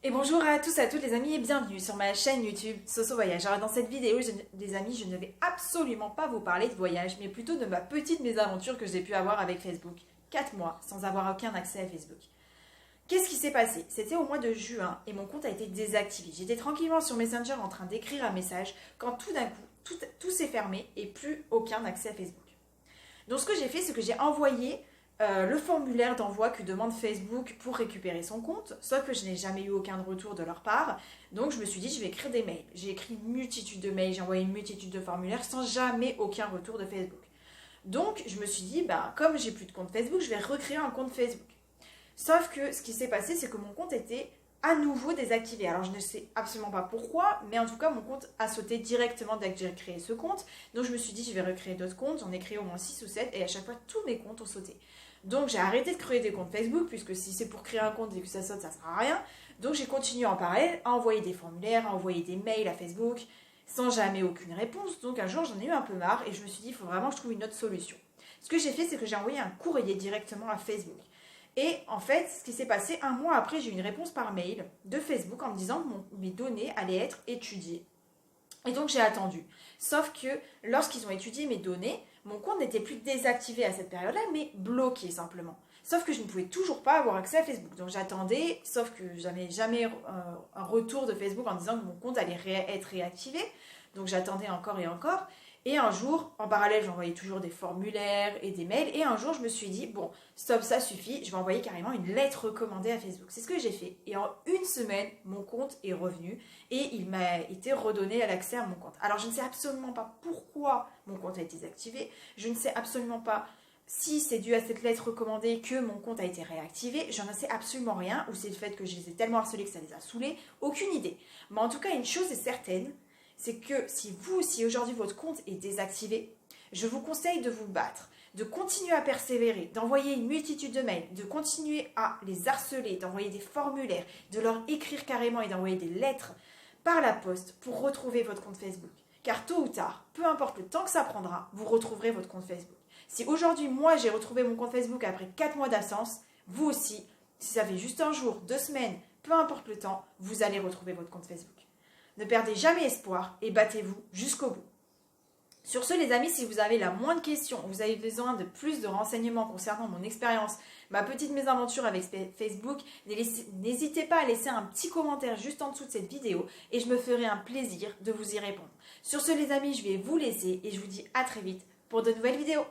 Et bonjour à tous et à toutes les amis et bienvenue sur ma chaîne YouTube Soso Voyage. Alors dans cette vidéo, les amis, je ne vais absolument pas vous parler de voyage, mais plutôt de ma petite mésaventure que j'ai pu avoir avec Facebook. 4 mois sans avoir aucun accès à Facebook. Qu'est-ce qui s'est passé? C'était au mois de juin et mon compte a été désactivé. J'étais tranquillement sur Messenger en train d'écrire un message quand tout d'un coup, tout s'est fermé et plus aucun accès à Facebook. Donc ce que j'ai fait, c'est que j'ai envoyé le formulaire d'envoi que demande Facebook pour récupérer son compte, sauf que je n'ai jamais eu aucun retour de leur part. Donc je me suis dit, je vais écrire des mails. J'ai écrit une multitude de mails, j'ai envoyé une multitude de formulaires sans jamais aucun retour de Facebook. Donc je me suis dit, comme j'ai plus de compte Facebook, je vais recréer un compte Facebook. Sauf que ce qui s'est passé, c'est que mon compte était à nouveau désactivé. Alors je ne sais absolument pas pourquoi, mais en tout cas mon compte a sauté directement dès que j'ai créé ce compte. Donc je me suis dit, je vais recréer d'autres comptes. J'en ai créé au moins 6 ou 7 et à chaque fois tous mes comptes ont sauté. Donc j'ai arrêté de créer des comptes Facebook, puisque si c'est pour créer un compte et que ça saute, ça ne sert à rien. Donc j'ai continué en parallèle à envoyer des formulaires, à envoyer des mails à Facebook, sans jamais aucune réponse. Donc un jour j'en ai eu un peu marre et je me suis dit, il faut vraiment que je trouve une autre solution. Ce que j'ai fait, c'est que j'ai envoyé un courrier directement à Facebook. Et en fait, ce qui s'est passé, un mois après, j'ai eu une réponse par mail de Facebook en me disant que mes données allaient être étudiées. Et donc j'ai attendu. Sauf que lorsqu'ils ont étudié mes données, mon compte n'était plus désactivé à cette période-là, mais bloqué simplement. Sauf que je ne pouvais toujours pas avoir accès à Facebook. Donc j'attendais, sauf que je n'avais jamais un retour de Facebook en disant que mon compte allait être réactivé. Donc j'attendais encore et encore. Et un jour, en parallèle, j'envoyais toujours des formulaires et des mails. Et un jour, je me suis dit, bon, stop, ça suffit, je vais envoyer carrément une lettre recommandée à Facebook. C'est ce que j'ai fait. Et en une semaine, mon compte est revenu et il m'a été redonné l'accès à mon compte. Alors, je ne sais absolument pas pourquoi mon compte a été désactivé. Je ne sais absolument pas si c'est dû à cette lettre recommandée que mon compte a été réactivé. J'en sais absolument rien. Ou c'est le fait que je les ai tellement harcelés que ça les a saoulés. Aucune idée. Mais en tout cas, une chose est certaine, c'est que si aujourd'hui votre compte est désactivé, je vous conseille de vous battre, de continuer à persévérer, d'envoyer une multitude de mails, de continuer à les harceler, d'envoyer des formulaires, de leur écrire carrément et d'envoyer des lettres par la poste pour retrouver votre compte Facebook. Car tôt ou tard, peu importe le temps que ça prendra, vous retrouverez votre compte Facebook. Si aujourd'hui, moi, j'ai retrouvé mon compte Facebook après 4 mois d'absence, vous aussi, si ça fait juste un jour, 2 semaines, peu importe le temps, vous allez retrouver votre compte Facebook. Ne perdez jamais espoir et battez-vous jusqu'au bout. Sur ce, les amis, si vous avez la moindre question, vous avez besoin de plus de renseignements concernant mon expérience, ma petite mésaventure avec Facebook, n'hésitez pas à laisser un petit commentaire juste en dessous de cette vidéo et je me ferai un plaisir de vous y répondre. Sur ce, les amis, je vais vous laisser et je vous dis à très vite pour de nouvelles vidéos.